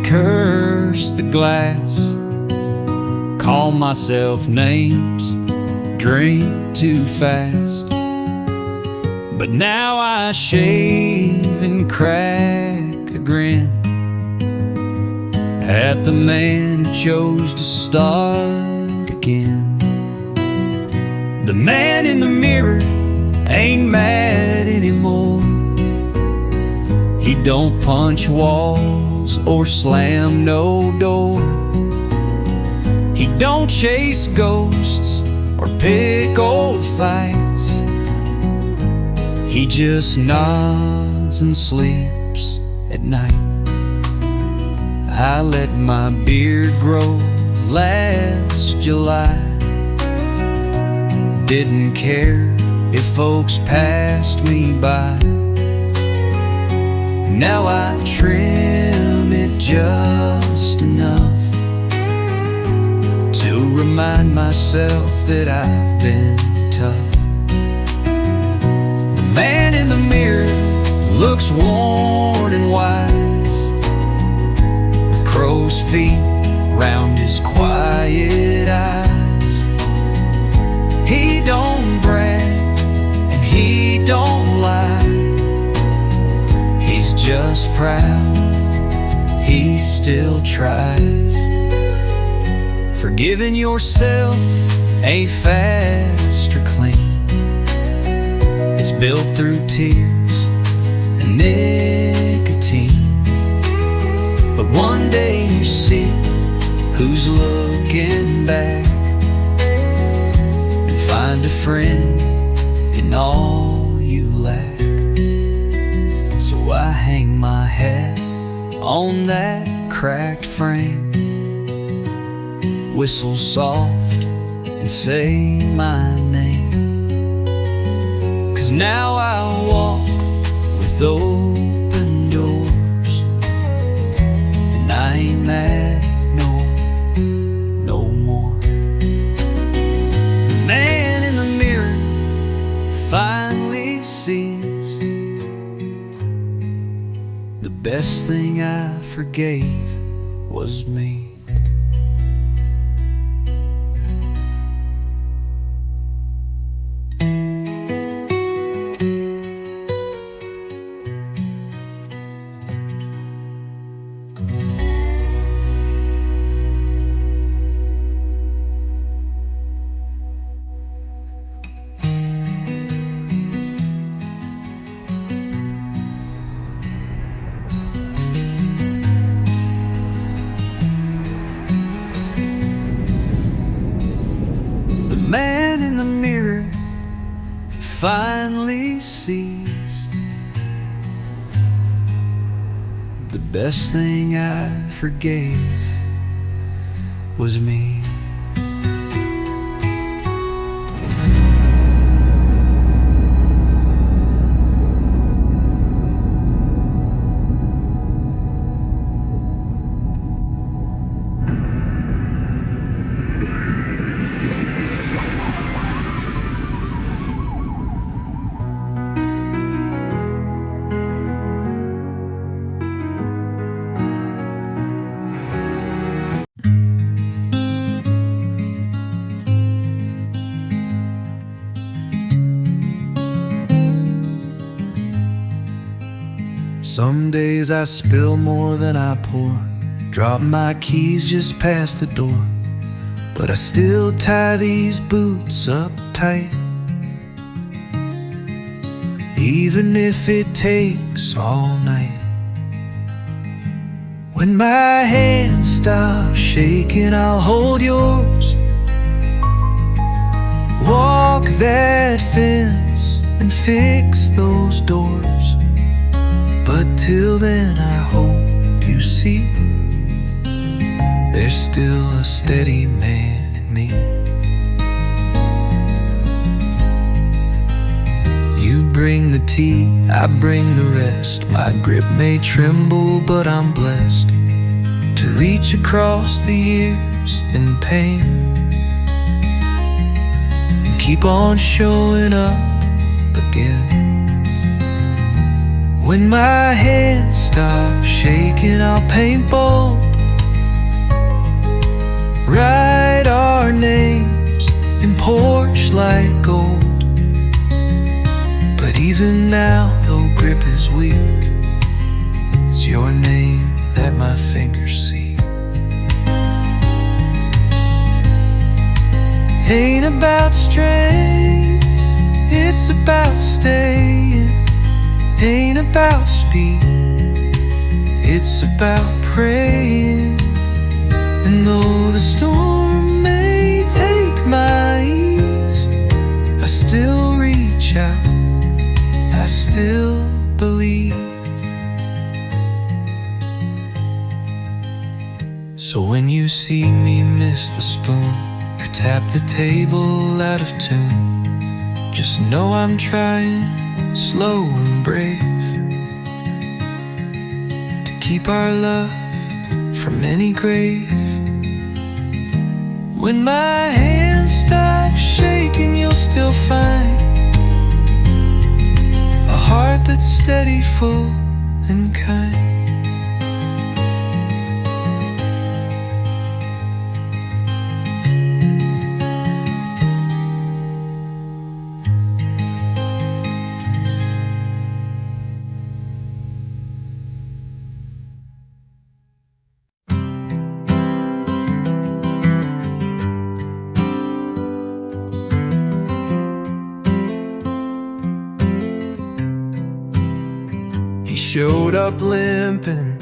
curse the glass, call myself names, drink too fast. But now I shave and crack a grin at the man who chose to start again. The man in the mirror ain't mad anymore. He don't punch walls or slam no door. He don't chase ghosts or pick old fights. He just nods and sleeps at night. I let my beard grow last July. Didn't care if folks passed me by. Now I trim it just enough to remind myself that I've been tough. The man in the mirror looks worn and wise, with crow's feet round his quiet eyes. He don't brag and he don't lie. He's just proud, he still tries. Forgiving yourself ain't fast or clean. It's built through tears and nicotine. But one day you see who's looking back, and find a friend in all you lack. So I hang my hat on that cracked frame, whistle soft and say my name. 'Cause now I walk with open doors, and I ain't mad no more. The man in the mirror finally sees the best thing I forgave was me. The man in the mirror finally sees the best thing I forgave was me. Some days I spill more than I pour, drop my keys just past the door, but I still tie these boots up tight. Even if it takes all night. When my hands stop shaking, I'll hold yours. Walk that fence and fix those doors. But till then I hope you see there's still a steady man in me. You bring the tea, I bring the rest. My grip may tremble, but I'm blessed to reach across the years in pain and keep on showing up again. When my hands stop shaking, I'll paint bold, write our names in porch like gold. But even now, though grip is weak, it's your name that my fingers see. Ain't about strength, it's about staying. Ain't about speed, it's about praying. And though the storm may take my ease, I still reach out, I still believe. So when you see me miss the spoon or tap the table out of tune, just know I'm trying, slow and brave, to keep our love from any grave. When my hands stop shaking, you'll still find a heart that's steady, full and kind. Showed up limping,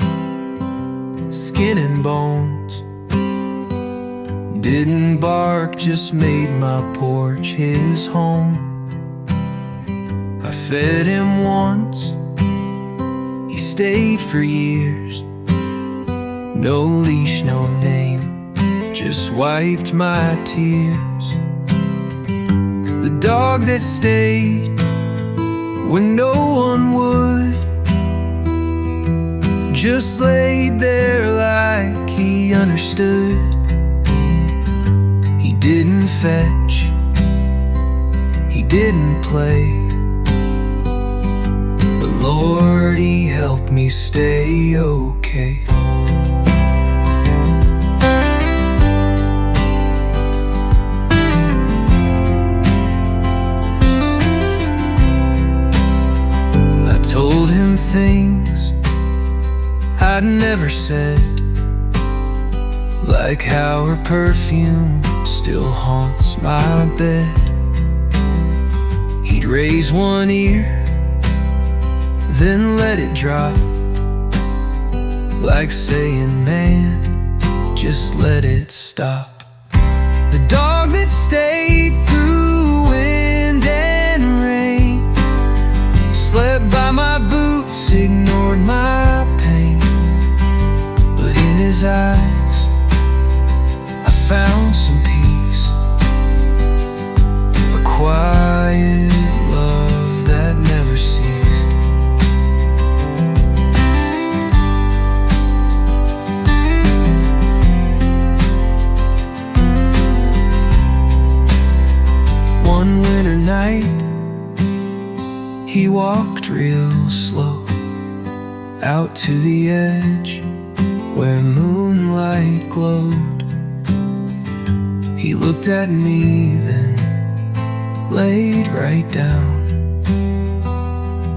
skin and bones. Didn't bark, just made my porch his home. I fed him once, he stayed for years. No leash, no name, just wiped my tears. The dog that stayed when no one would, just laid there like he understood. He didn't fetch, he didn't play, but Lord, he helped me stay okay. I told him things I'd never said, like how her perfume still haunts my bed. He'd raise one ear, then let it drop, like saying, man, just let it stop. The dog that stayed through wind and rain, slept by my boots, ignored my pain. In his eyes, I found some peace, a quiet love that never ceased. One winter night, he walked real slow out to the edge where moonlight glowed. He looked at me, then laid right down,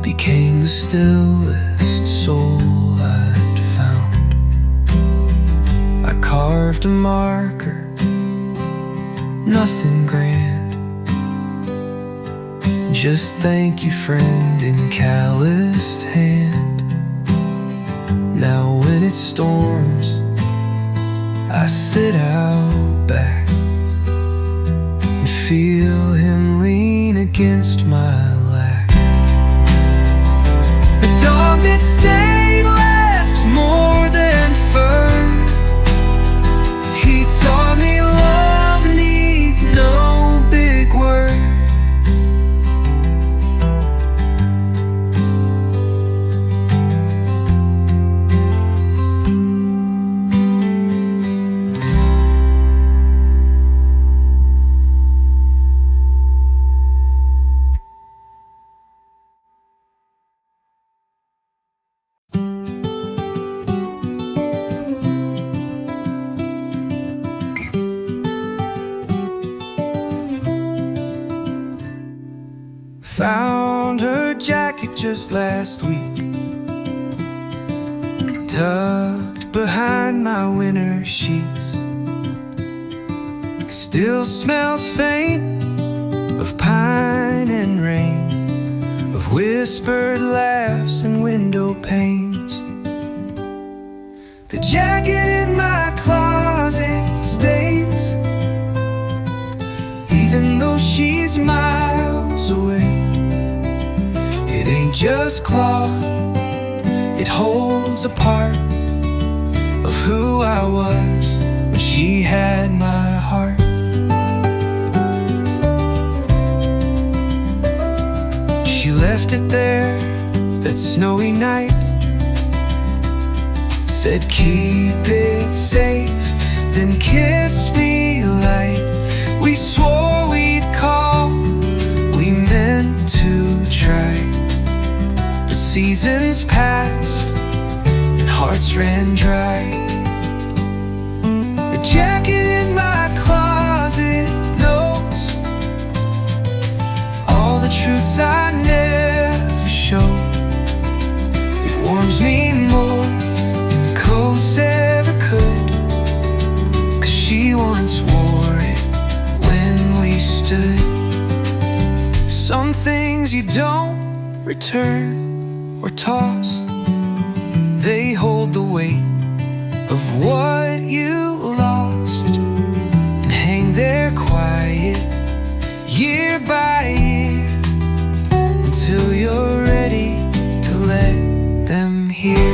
became the stillest soul I'd found. I carved a marker, nothing grand, just thank you, friend, in calloused hand. Now when it storms, I sit out back and feel him lean against my lack. The dog that stayed left more than fur. He taught me love needs no big word. Found her jacket just last week, tucked behind my winter sheets. Still smells faint of pine and rain, of whispered laughs and window panes. The jacket in my closet stays, even though she's miles away. It ain't just cloth, it holds a part of who I was when she had my heart. She left it there that snowy night, said keep it safe, then kissed me light. We swore we'd call, we meant to try, but seasons passed and hearts ran dry. The jacket in my closet knows all the truths I never showed. It warms me more than coats ever could, 'cause she once wore it when we stood. Some things you don't return or toss, they hold the weight of what you lost and hang there quiet year by year until you're ready to let them hear.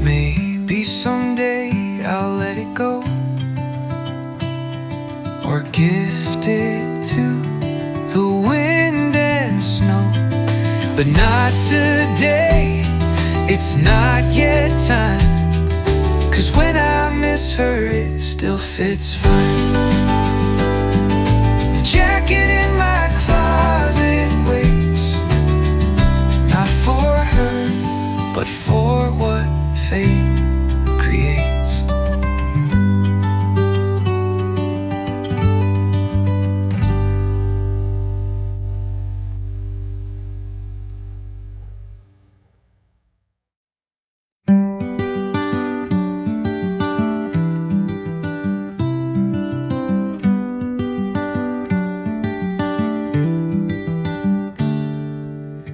Maybe someday I'll let it go, or gift it to the wind and snow, but not today, it's not yet time, 'cause when I miss her it still fits fine. The jacket in my closet waits, not for her, but for what fate creates.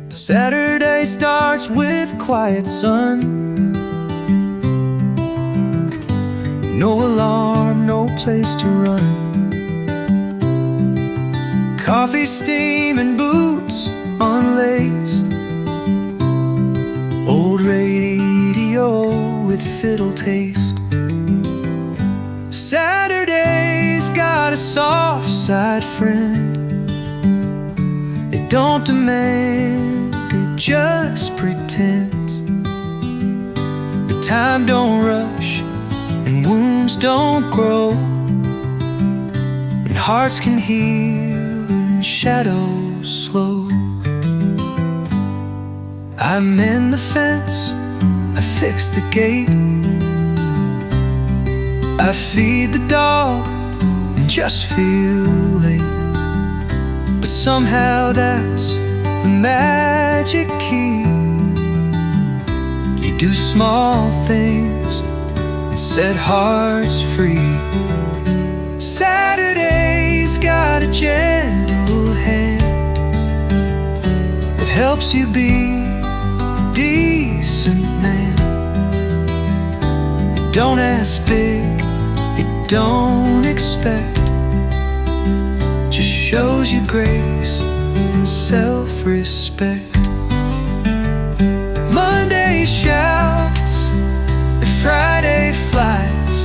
Saturday starts with quiet sun, no alarm, no place to run. Coffee steam and boots unlaced, old radio with fiddle taste. Saturday's got a soft side friend, it don't demand, it just pretends. The time don't rush and wounds don't grow, and hearts can heal in shadows slow. I mend the fence, I fix the gate, I feed the dog and just feel late. But somehow that's the magic key. You do small things and set hearts free. Saturday's got a gentle hand that helps you be a decent man. It don't ask big, it don't expect, just shows you grace and self-respect. Monday shouts and Friday flies,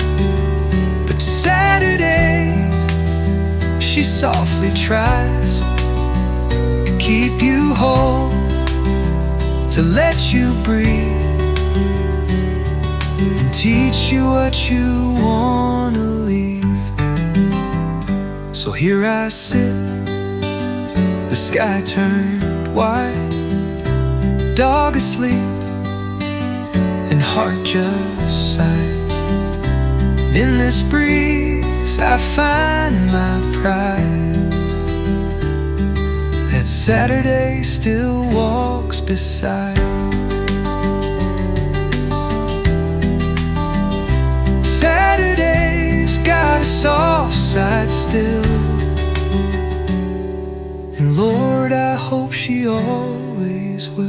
but Saturday she softly tries to keep you whole, to let you breathe and teach you what you wanna leave. So here I sit, the sky turned white, dog asleep, and and heart just sighed. In this breeze I find my pride, that Saturday still walks beside. Saturday's got a soft side still, and Lord, I hope she always will.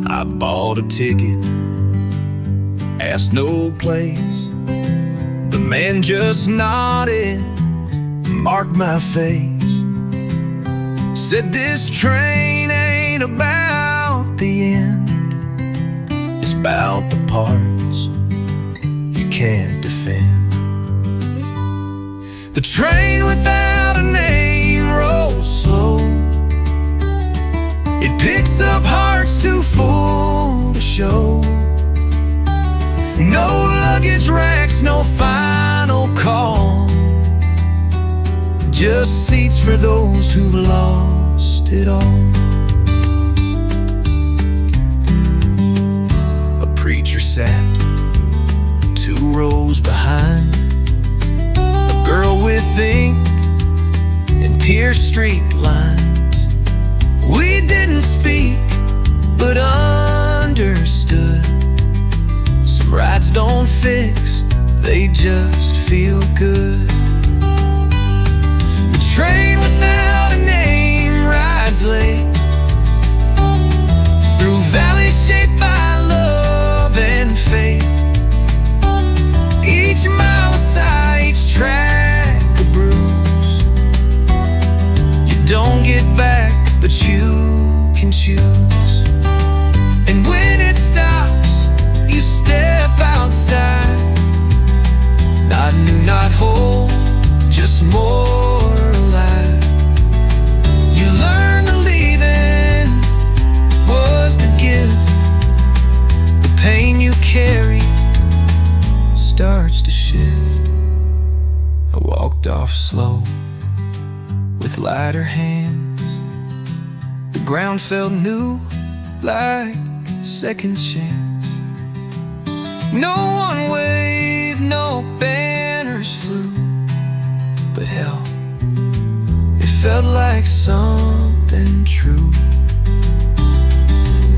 I bought a ticket, asked no place. The man just nodded, marked my face, said this train ain't about the end, it's about the parts you can't defend. The train without a name rolls slow, it picks up hearts too full to show. No luggage racks, no final call, just seats for those who've lost it all. A preacher sat 2 rows behind, a girl with ink and tear streaked lines. We didn't speak, but understood. Some rides don't fix, they just feel good. The train without a name rides late through valleys shaped by love and fate. Each mile a sigh, each track a bruise. You don't get back, but you can choose. And when it stops, you step outside, not new, not whole, just more alive. You learn the leaving was the gift. The pain you carry starts to shift. I walked off slow with lighter hands. The ground felt new, like second chance. No one waved, no banners flew, but hell, it felt like something true.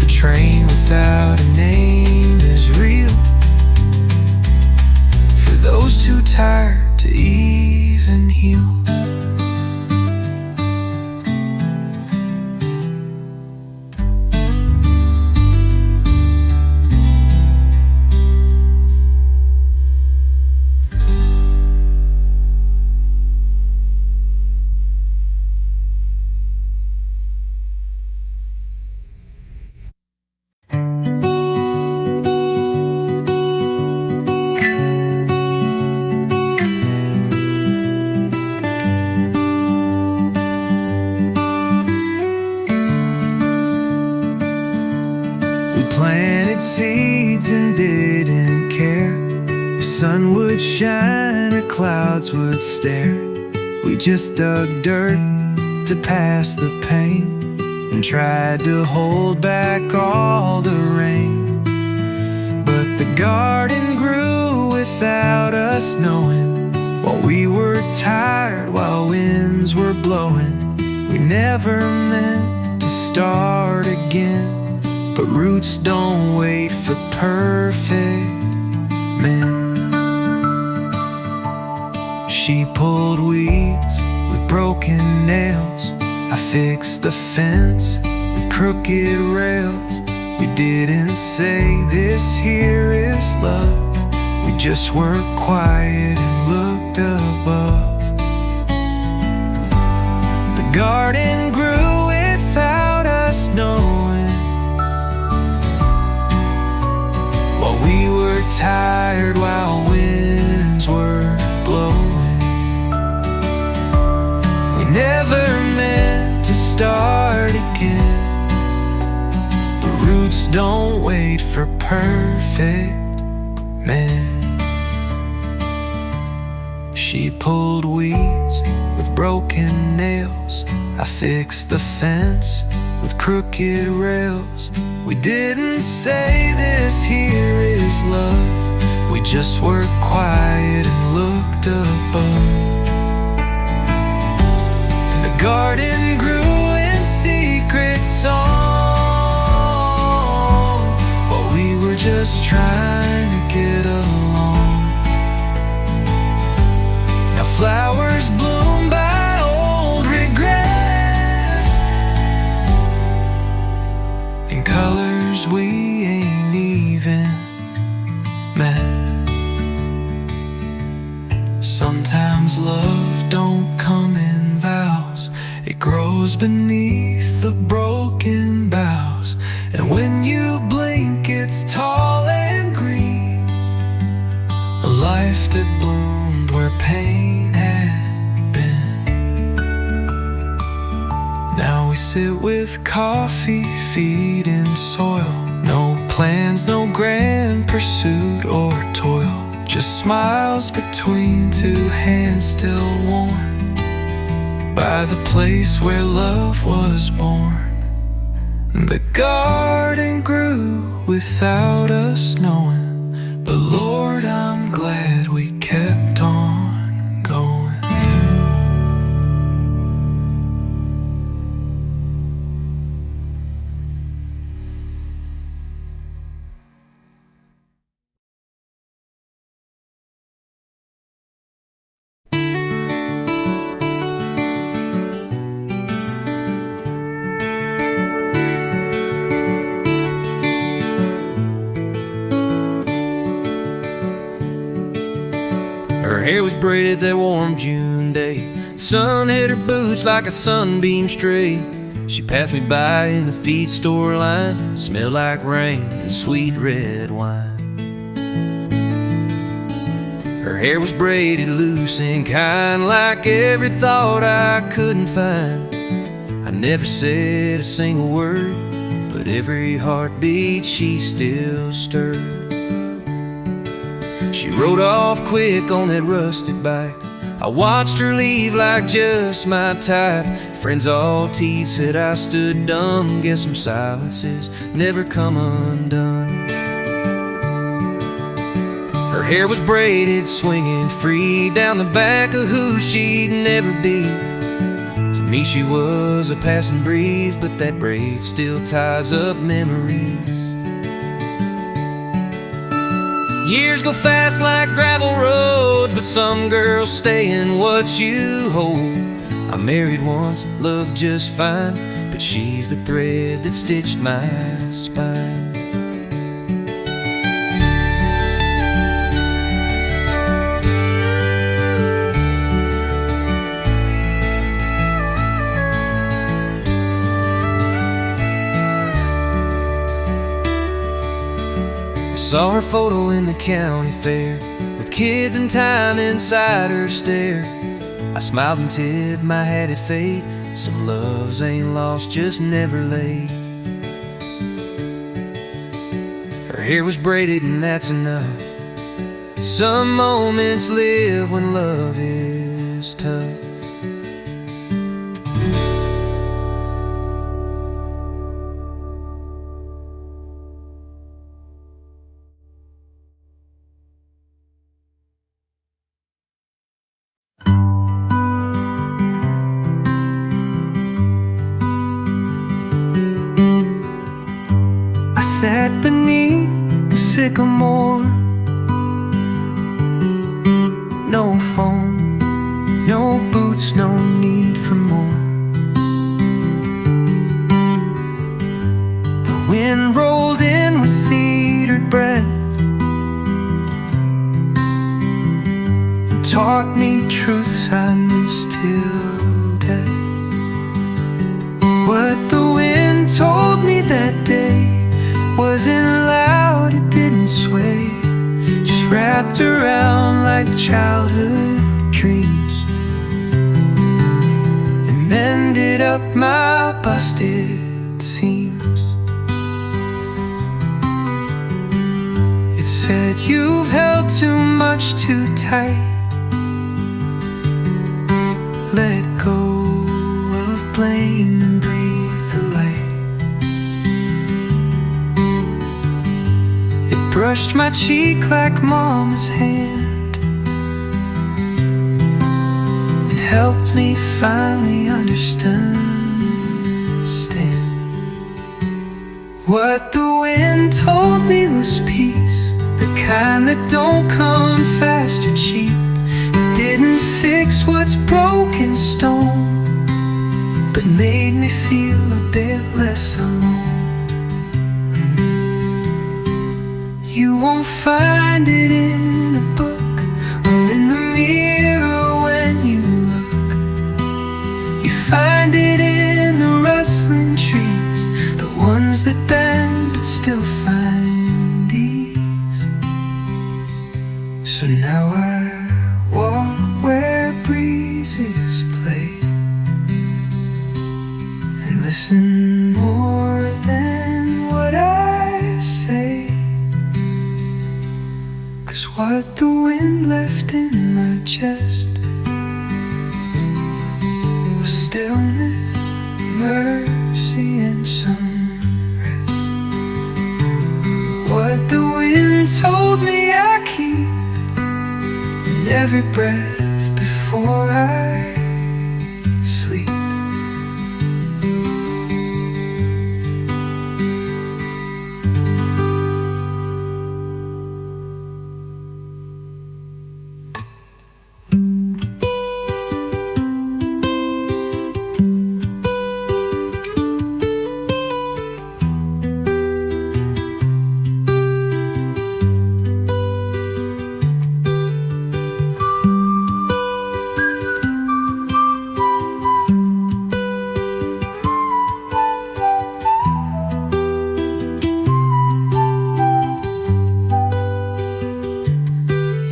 The train without a name is real, for those too tired to even heal. Planted seeds and didn't care if sun would shine or clouds would stare. We just dug dirt to pass the pain and tried to hold back all the rain. But the garden grew without us knowing, while we were tired, while winds were blowing. We never meant to start again, but roots don't wait for perfect men. She pulled weeds with broken nails, I fixed the fence with crooked rails. We didn't say this here is love, we just were quiet and looked above. The garden grew without us knowing, while we were tired, while winds were roots don't wait for perfect men. She pulled weeds with broken nails. I fixed the fence with crooked rails. We didn't say this here is love. We just were quiet and looked above. And the garden grew in secret song while we were just trying to get along. Now flowers bloom by old regret, in colors we ain't even met. Sometimes love don't come in vows. It grows beneath the broken boughs. And when you blink, it's tall and green. A life that bloomed where pain had been. Now we sit with coffee, feet in soil. No plans, no grand pursuit or toil. Just smiles between two hands still warm by the place where love was born. The garden grew without us knowing, but Lord, I'm glad we kept on going. Her hair was braided that warm June day. Sun hit her boots like a sunbeam stray. She passed me by in the feed store line. Smelled like rain and sweet red wine. Her hair was braided loose and kind, like every thought I couldn't find. I never said a single word, but every heartbeat she still stirred. She rode off quick on that rusted bike. I watched her leave like just my type. Friends all teased, said I stood dumb. Guess some silences never come undone. Her hair was braided, swinging free down the back of who she'd never be. To me she was a passing breeze, but that braid still ties up memories. Years go fast like gravel roads, but some girls stay in what you hold. I married once, loved just fine, but she's the thread that stitched my spine. Saw her photo in the county fair, with kids and time inside her stare. I smiled and tipped my hat at fate. Some loves ain't lost, just never late. Her hair was braided and that's enough. Some moments live when love is tough. Sat beneath the sycamore. No phone, no boots, no need for more. The wind rolled in with cedared breath and taught me truths I missed till death. What the wind told me that day wasn't loud, it didn't sway, just wrapped around like childhood dreams and mended up my busted seams. said you've held too much too tight. Let go of blame and breathe the light. It brushed my cheek like mama's hand and helped me finally understand what the wind told me was peace, the kind that don't come fast or cheap. It didn't fix what's broken stone, but made me feel a bit less alone. You won't find it in a book or in the mirror when you look. You find it in the rustling trees, the ones that bend but still find ease. So now I walk where breezes play and listen more than what I say. 'Cause what the wind left in my chest was stillness, mercy, and some rest. What the wind told me I keep in every breath before I sleep.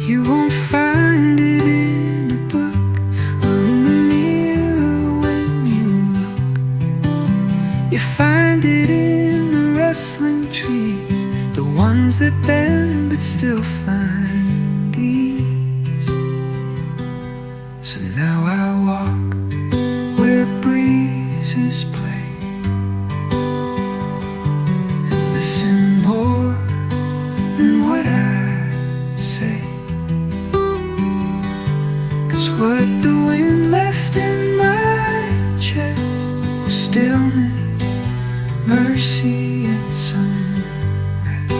You won't find it in a book or in the mirror when you look. You find it in the rustling trees, the ones that bend but still find ease. So now I walk where breezes play and listen more than what I say. What the wind left in my chest was stillness, mercy, and some rest.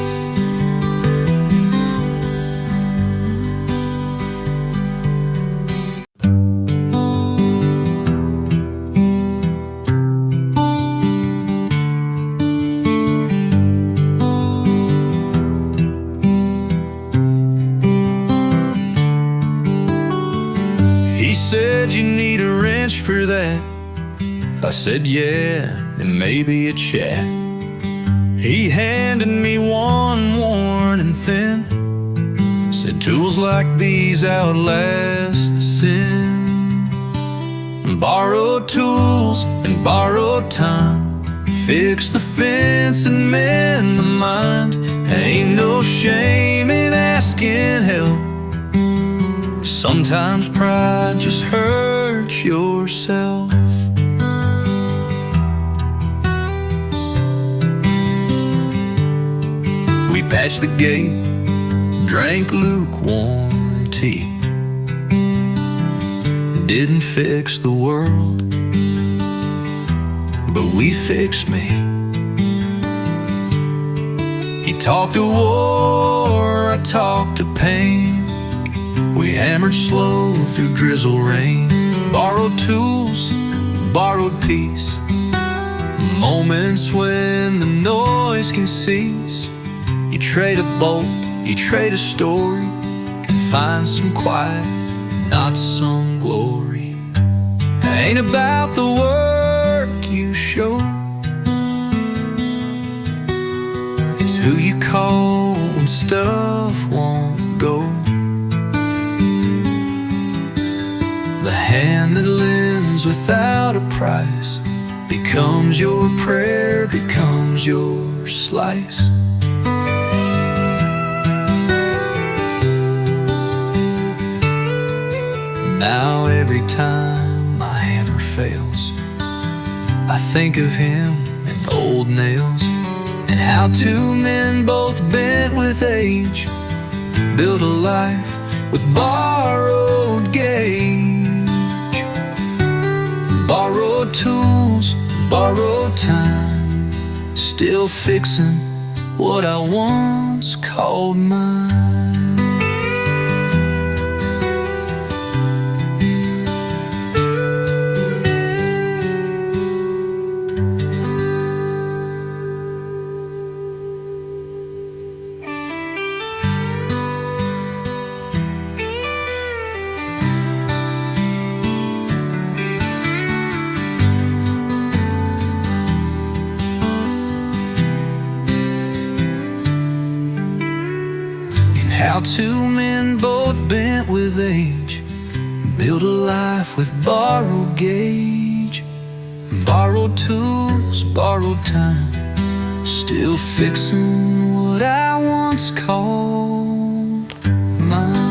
He said you need a wrench for that. I said yeah, and maybe a chat. He handed me one worn and thin, said tools like these outlast the sin. Borrowed tools and borrowed time, fix the fence and mend the mind. Ain't no shame in asking help. Sometimes pride just hurts yourself. We patched the gate, drank lukewarm tea. Didn't fix the world, but we fixed me. He talked of war, I talked of pain. We hammered slow through drizzle rain. Borrowed tools, borrowed peace. Moments when the noise can cease. You trade a bolt, you trade a story, and find some quiet, not some glory. Ain't about the work you show, it's who you call when stuff won't go. The hand that lends without a price becomes your prayer, becomes your slice. Now every time my hammer fails, I think of him and old nails, and how two men both bent with age build a life with borrowed gauge. Borrowed tools, borrowed time, still fixing what I once called mine. How two men both bent with age build a life with borrowed gauge. Borrowed tools, borrowed time, still fixing what I once called mine.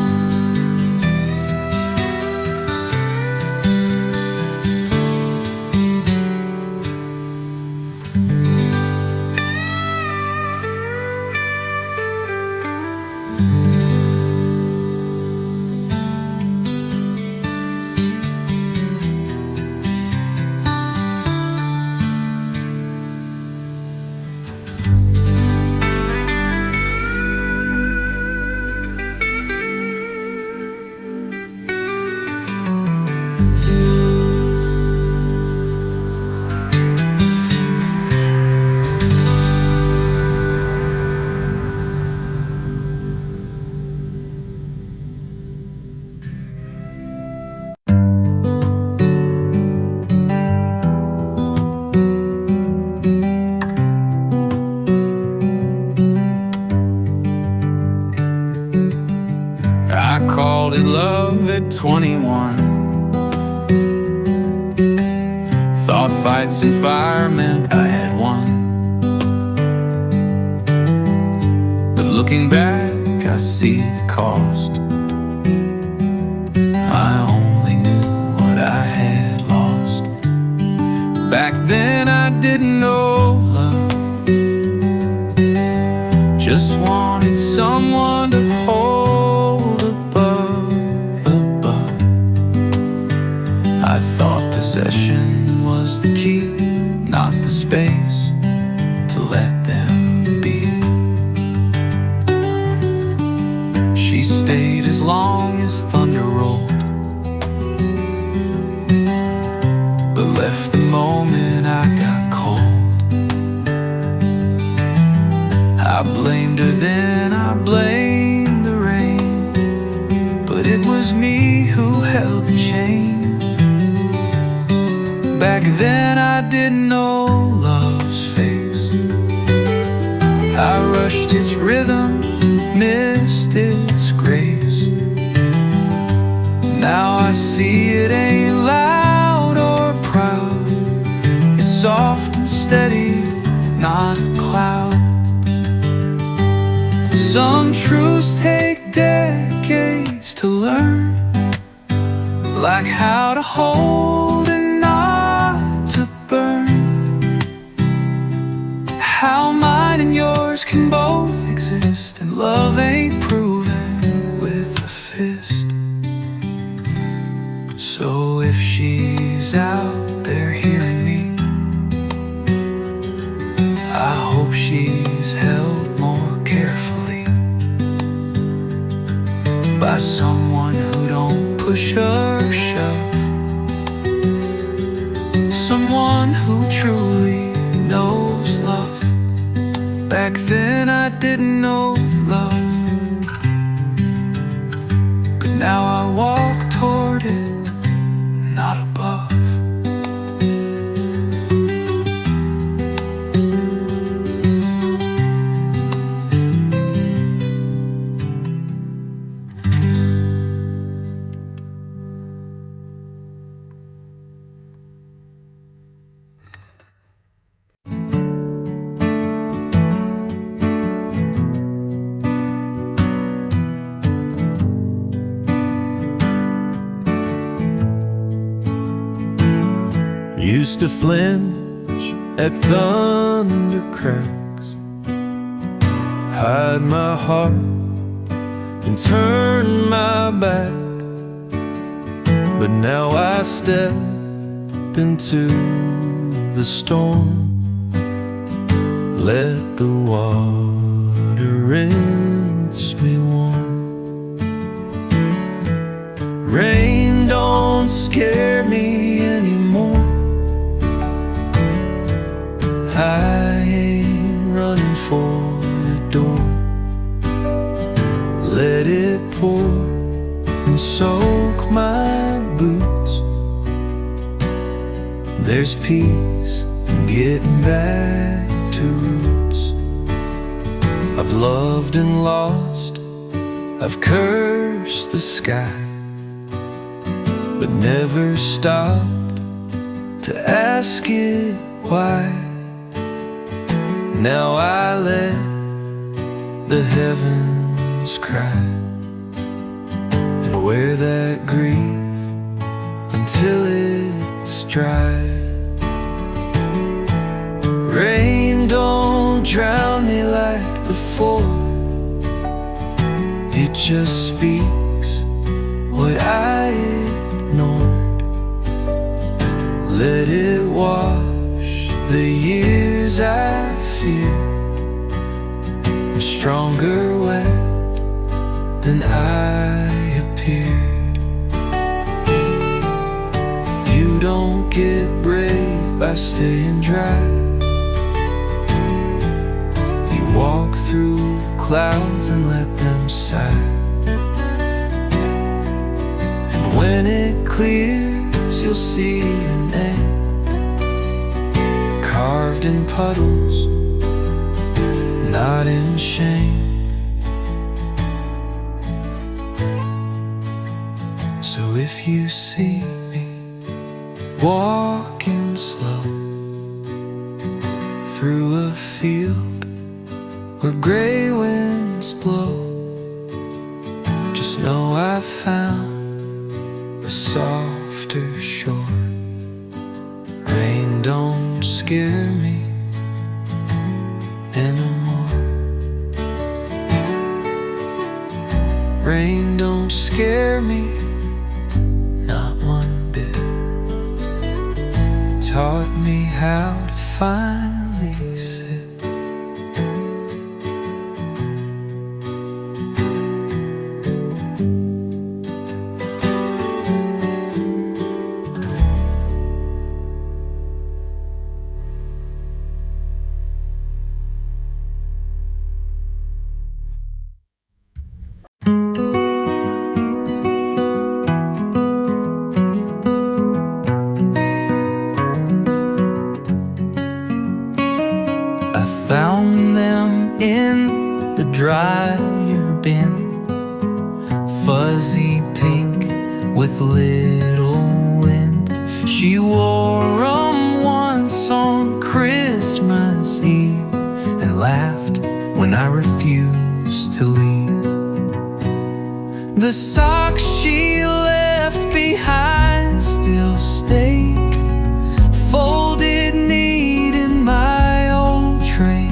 I called it love at 21. Thought fights and fire meant I had won. But looking back, I see the cost. I only knew what I had lost. Back then I didn't know love, just wanted someone to hold above. I thought possession was the key, not the space to let them be. She stayed as long as thunder rolled, but left the moment I got cold. I blamed her then, I blamed the rain, but it was me who held the chain. Back then I didn't know love's face. I rushed its rhythm, missed its grace. Now I see it ain't loud or proud, it's soft and steady, not a cloud. Some truths take decades to learn, like how to hold and not to burn, how mine and yours can both exist, and love ain't proven with a fist. So if she's out there hearing me, I hope she's held more carefully by someone who don't push or shove, someone who truly knows love. Back then I didn't know love, but now I walk toward it, not above. used to flinch at thunder cracks, hide my heart and turn my back. But now I step into the storm, let the water rinse me warm. Rain don't scare me anymore. I ain't running for the door. Let it pour and soak my boots. There's peace in getting back to roots. I've loved and lost, I've cursed the sky, but never stopped to ask it why. Now I let the heavens cry and wear that grief until it's dry. Rain don't drown me like before. It just speaks what I ignored. Let it wash the years I feared. I'm stronger wet than I appeared. You don't get brave by staying dry. You walk through clouds and let them sigh. And when it clears, you'll see your name carved in puddles, not in shame. So if you see me walking slow through a field where gray winds blow, just know I found a softer shore. Rain don't scare me anymore. Rain don't scare me, not one bit. It taught me how to finally sit. Found them in the dryer bin, fuzzy pink with little wind. She wore 'em once on Christmas Eve and laughed when I refused to leave. The socks she left behind still stay folded neat in my tray.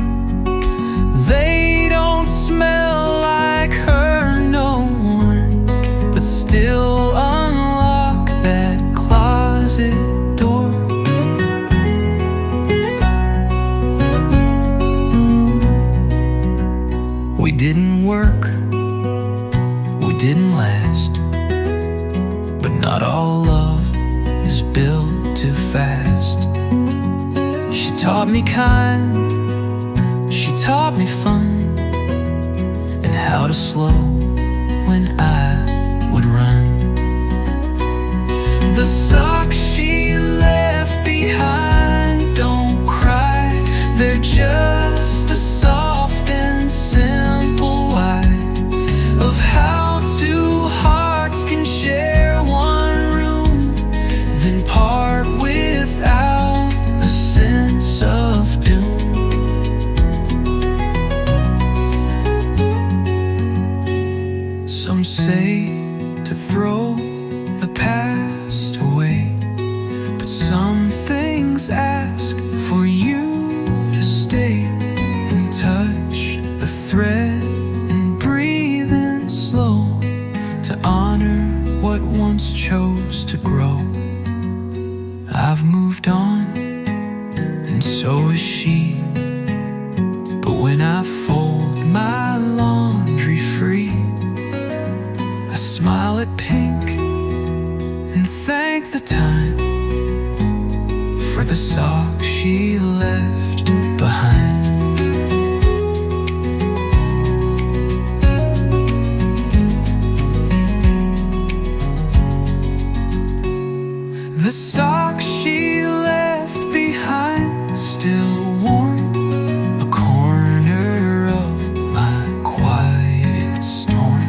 They don't smell like her no more, but still unlock that closet door. We didn't work, we didn't last, but not all love is built too fast. She taught me kind, she taught me fun, and how to slow when I would run. The socks she left behind don't cry, they're just a soft and simple why of how two hearts can share one room, then part without a sense of doom. Some say to throw the past away, thread and breathing slow to honor what once chose to grow. I've moved on, and so has she. But when I fold my laundry free, I smile at pink and thank the time for the socks she left behind. The socks she left behind still warm a corner of my quiet storm.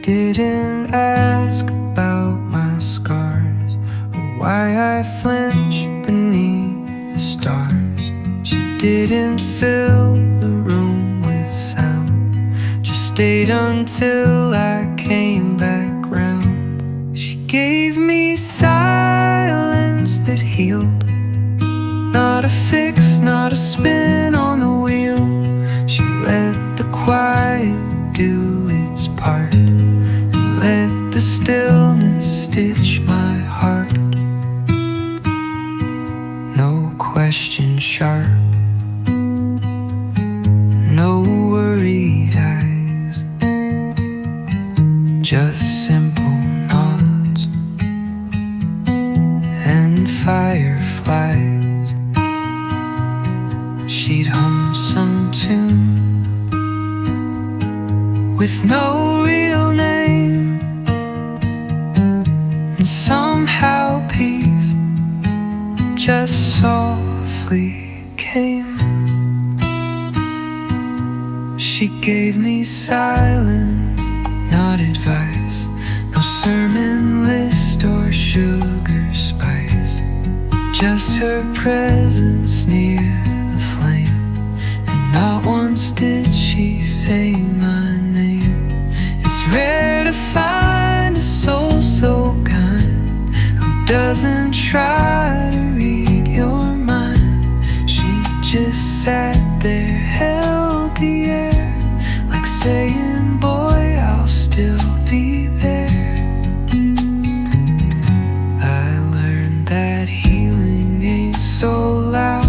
Didn't ask about my scars or why I flinch beneath the stars. She didn't fill the room with sound, just stayed until I came back round. She gave me silence that healed, not a fix, not a spin on the wheel. She let the quiet do its part, let the stillness stitch my heart. No question sharp, no worried eyes, just simple nods and fireflies. She'd hum some tune with no real name, and somehow peace just softly came. She gave me silence, not advice, no sermon list or sugar spice, just her presence near the flame. And not once did she say my name. It's rare to find a soul so kind who doesn't try to read your mind. She just sat there, held the air, like saying, boy, I'll still be there. I learned that healing ain't so loud.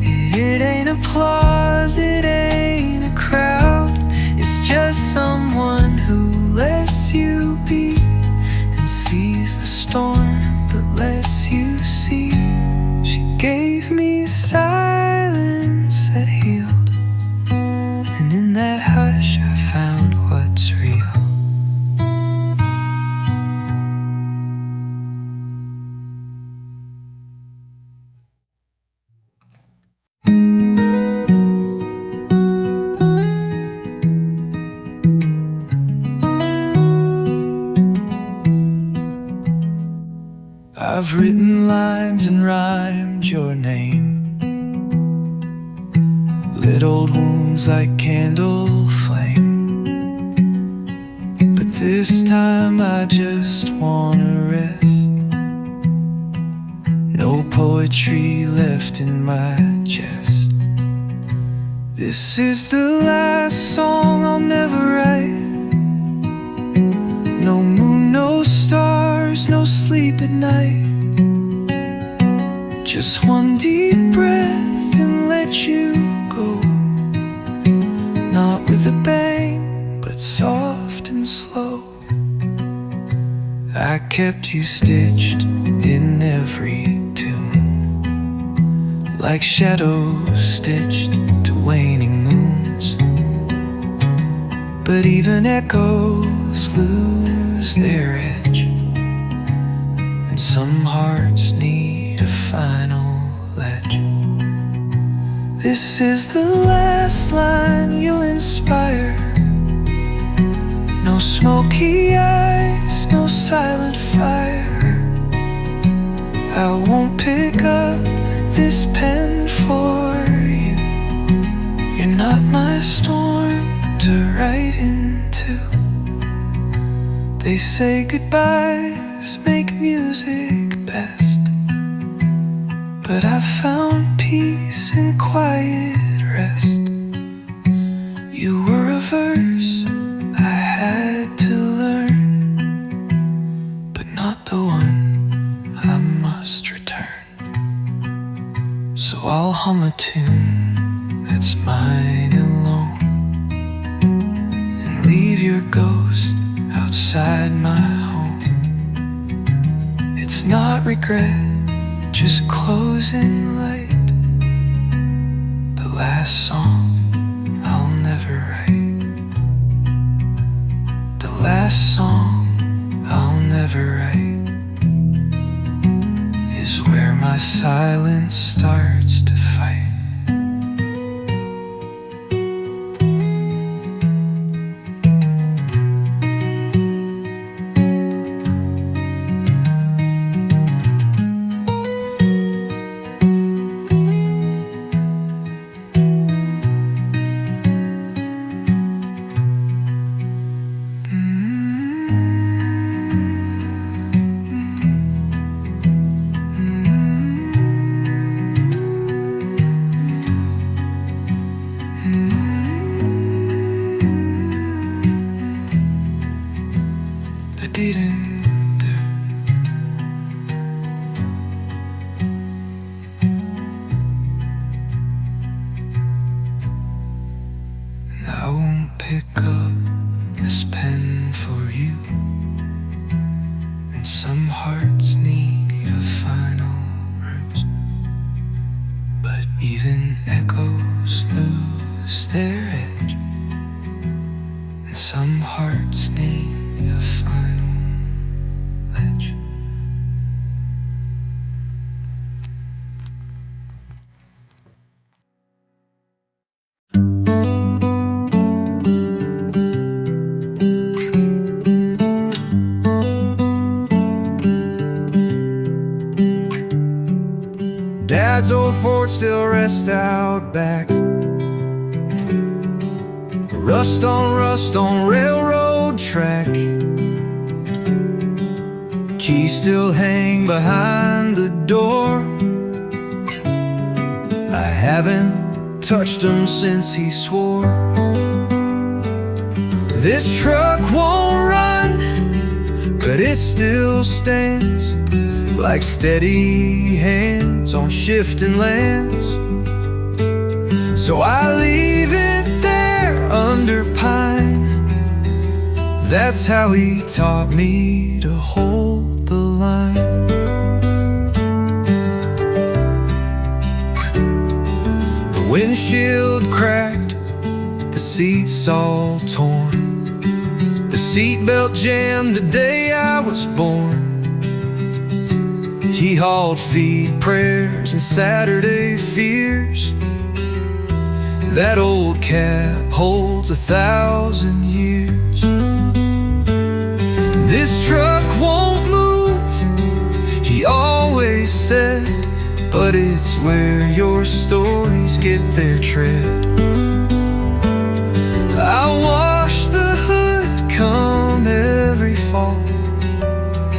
It ain't applause, it ain't a crowd. It's just someone who lets you be and sees the storm but lets you see. She gave me silence that healed, and in that hush I found what's real. I've written lines and rhymed your name, lit old wounds like candle flame. But this time I just wanna rest. No poetry left in my chest. This is the last song I'll never write. No moon, no stars, no sleep at night. Just one deep breath and let you go. Not with a bang, but soft and slow. I kept you stitched in every tune, like shadows stitched to waning moons. But even echoes lose their edge, and some hearts need a final ledge. This is the last line you'll inspire. No No smoky eyes, no silent fire. I won't pick up this pen for you. You're not my storm to write into. They say goodbyes make music best, but I found peace in quiet rest. You were a verse I had to learn, but not the one I must return. So I'll hum a tune that's mine alone, and leave your ghost outside my home. It's not regret, just closing light. The last song I'll never write. The last song I'll never write is where my silence starts to fight. I won't pick up this pen for you, and some hearts need a final rose, but even echoes lose their edge, and some hearts need a final ledge. Dad's old Ford still rests out back. Rust on railroad track. Keys still hang behind the door. I haven't touched them since he swore. This truck won't run, but it still stands like steady hands on shifting lands. So I leave it there under pine. That's how he taught me to hold the line. The windshield cracked, the seats all torn. The seatbelt jammed the day I was born. He hauled feed prayers and Saturday fears. That old cab holds 1,000 years. This truck won't move, he always said, but it's where your stories get their tread. I wash the hood come every fall,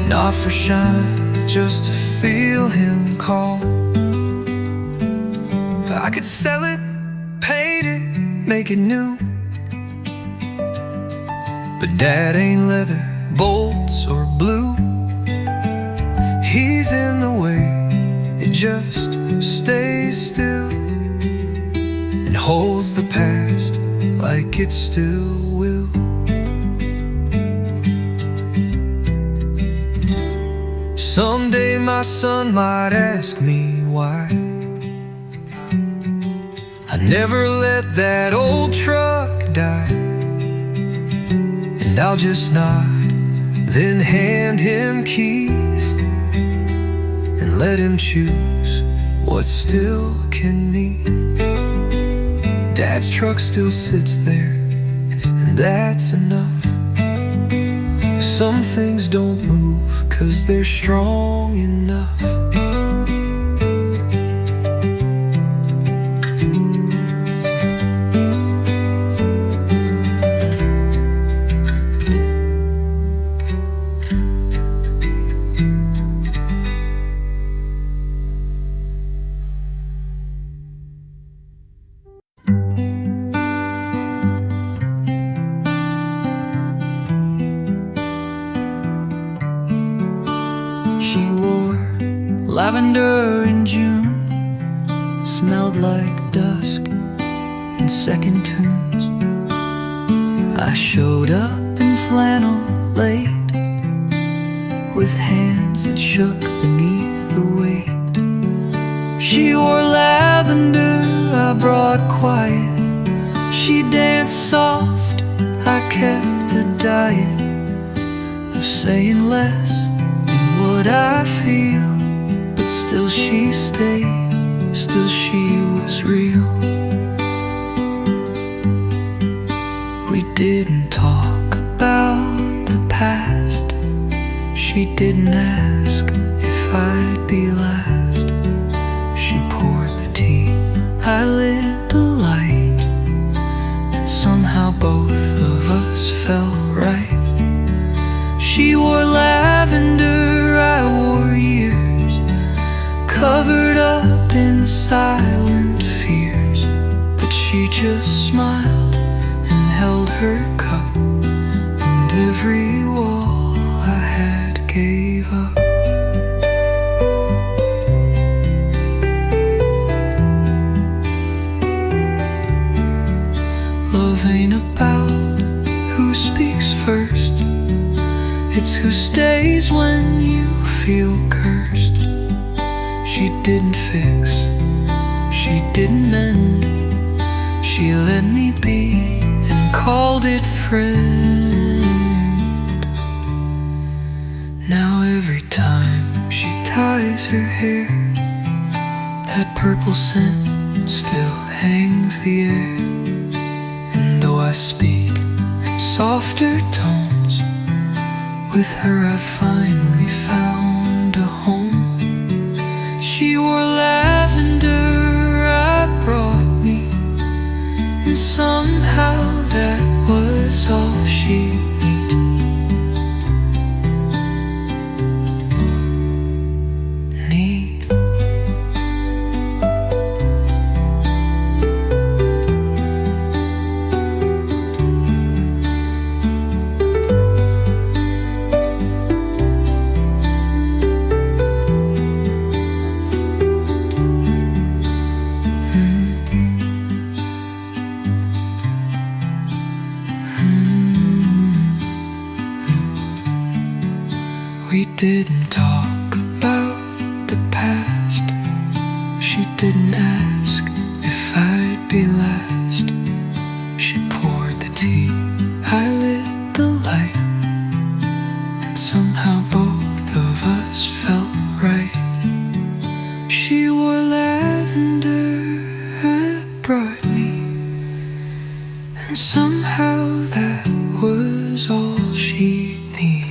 not for shine, just to feel him call. I could sell it, paint it, make it new, but Dad ain't leather, bolts or blue. He's in the way, it just stays still and holds the past like it still will. Someday my son might ask me why I never let that old truck die, and I'll just nod, then hand him keys and let him choose what still can be. Dad's truck still sits there, and that's enough. Some things don't move 'cause they're strong enough. She wore lavender in June, smelled like dusk and second tunes. I showed up in flannel late, with hands that shook beneath the weight. She wore lavender, I brought quiet. She danced soft, I kept the diet of saying less what I feel, but still she stayed, still she was real. We didn't talk about the past. She didn't ask if I'd be last. She poured the tea, I lit the light, and somehow both of us felt right. She wore lavender, I wore years, covered up in silent fears. But she just smiled and held her cup, and every wall I had gave up. Love ain't about who speaks first, it's who stays when you feel cursed. She didn't fix, she didn't mend, she let me be and called it friend. Now every time she ties her hair, that purple scent still hangs the air. And though I speak in softer tones, with her I finally found a home. She wore lavender, I brought me, and somehow that was all she need. We didn't talk about the past. She didn't ask if I'd be last. She poured the tea, I lit the light, and somehow both of us felt right. She wore lavender, it brought me, and somehow that was all she needed.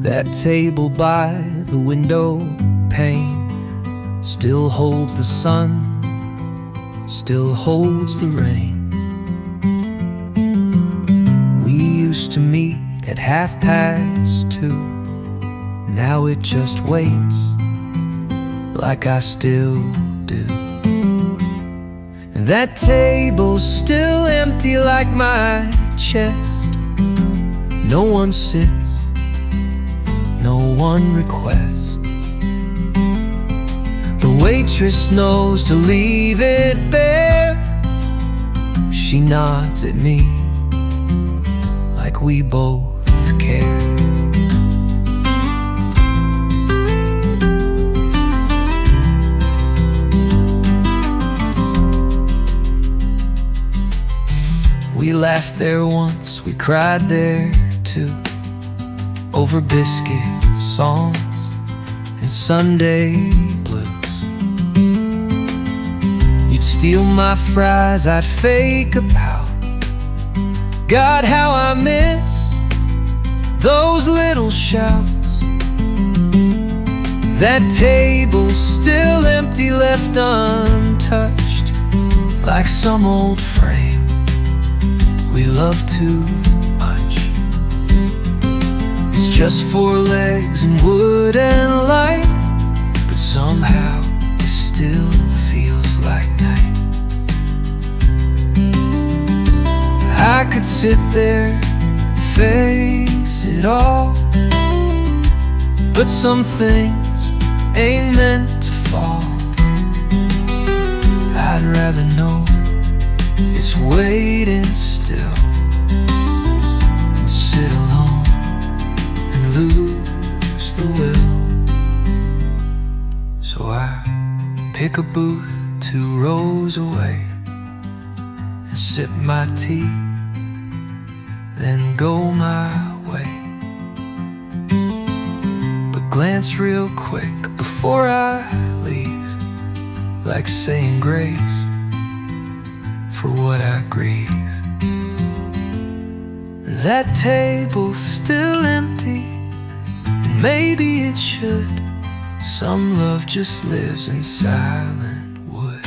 That table by the window pane still holds the sun, still holds the rain. We used to meet at 2:30. Now it just waits, like I still do. And that table's still empty like my chest. No one sits, no one requests. The waitress knows to leave it bare. She nods at me like we both care. laughed there once, we cried there too, over biscuits, songs, and Sunday blues. You'd steal my fries, I'd fake a pout. God, how I miss those little shouts. That table's still empty, left untouched, like some old frame we love too much. It's just four legs and wood and light, but somehow it still feels like night. I could sit there, face it all, but some things ain't meant to fall. I'd rather know it's waiting still than sit alone and lose the will. So I pick a booth 2 rows away and sip my tea, then go my way. But glance real quick before I leave, like saying grace for what I grieve. That table's still empty, and maybe it should. Some love just lives in silent wood.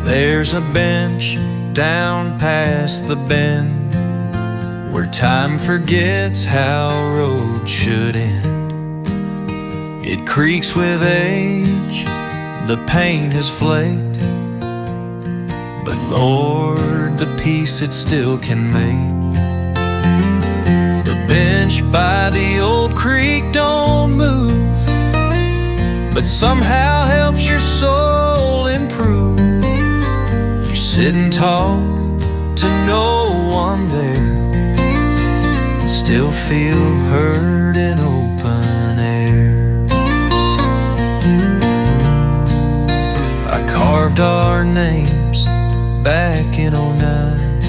There's a bench down past the bend where time forgets how roads should end. It creaks with age, the paint has flaked, but Lord, the peace it still can make. The bench by the old creek don't move, but somehow helps your soul improve. Sit and talk to no one there, and still feel heard in open air. I carved our names back in '09.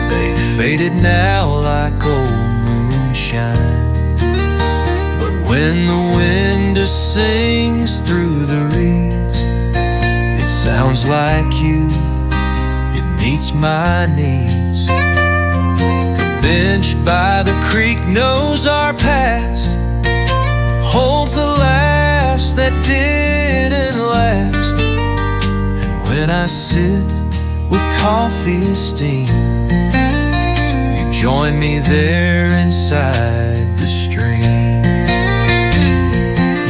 They faded now like old moonshine, but when the wind sings through the reeds, it sounds like you, meets my needs. The bench by the creek knows our past, holds the laughs that didn't last. And when I sit with coffee steam, you join me there inside the stream.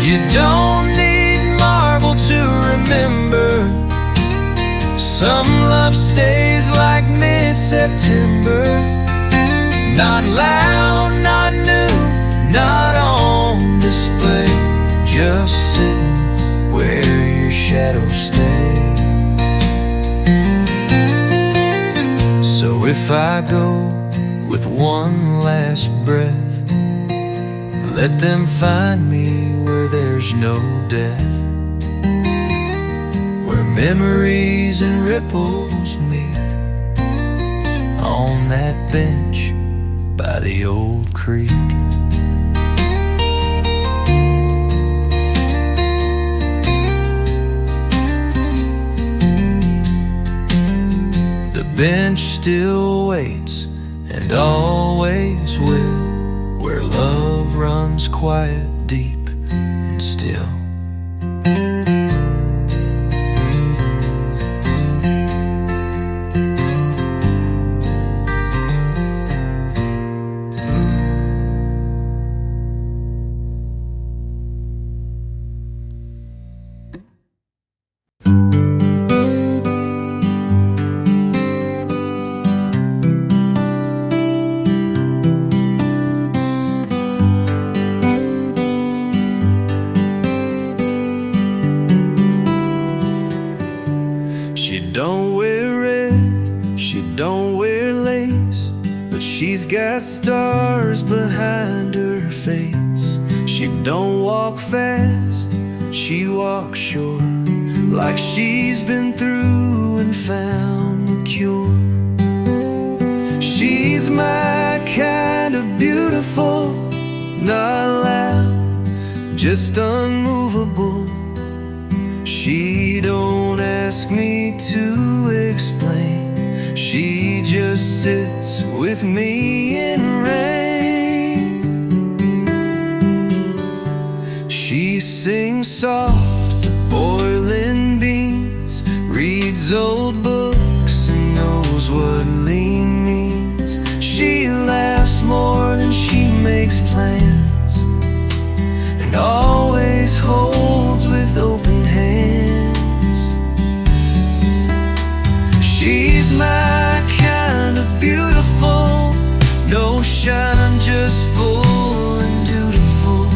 You don't need marble to remember, some love stays like mid-September. Not loud, not new, not on display, just sitting where your shadows stay. So if I go with one last breath, let them find me where there's no death, where memories and ripples meet, on that bench by the old creek. The bench still waits and always will, where love runs sounds quiet, deep, and still. She don't wear red, she don't wear lace, but she's got stars behind her face. She don't walk fast, she walks short, like she's been through and found the cure. She's my kind of beautiful, not loud, just unmovable. She don't ask me to explain, she just sits with me in rain. She sings soft to boiling beans, reads old books and knows what lean means. She laughs more than she makes plans, and always holds with open hands. She's my kind of beautiful, no shine, just full and dutiful.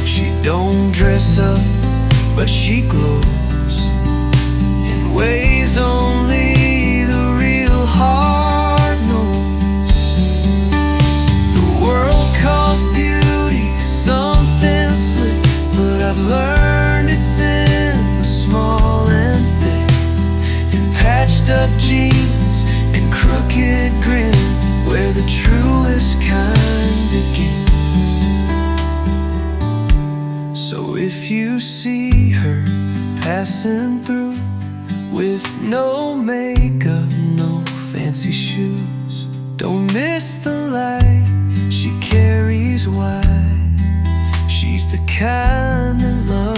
She don't dress up, but she glows in ways only the real heart knows. The world calls beauty something slick, but I've learned it's in the small and thick, in patched up jeans and crooked grin, where the truest kind begins. So if you see her passing through with no makeup, no fancy shoes, don't miss the light she carries wide. She's the kind that loves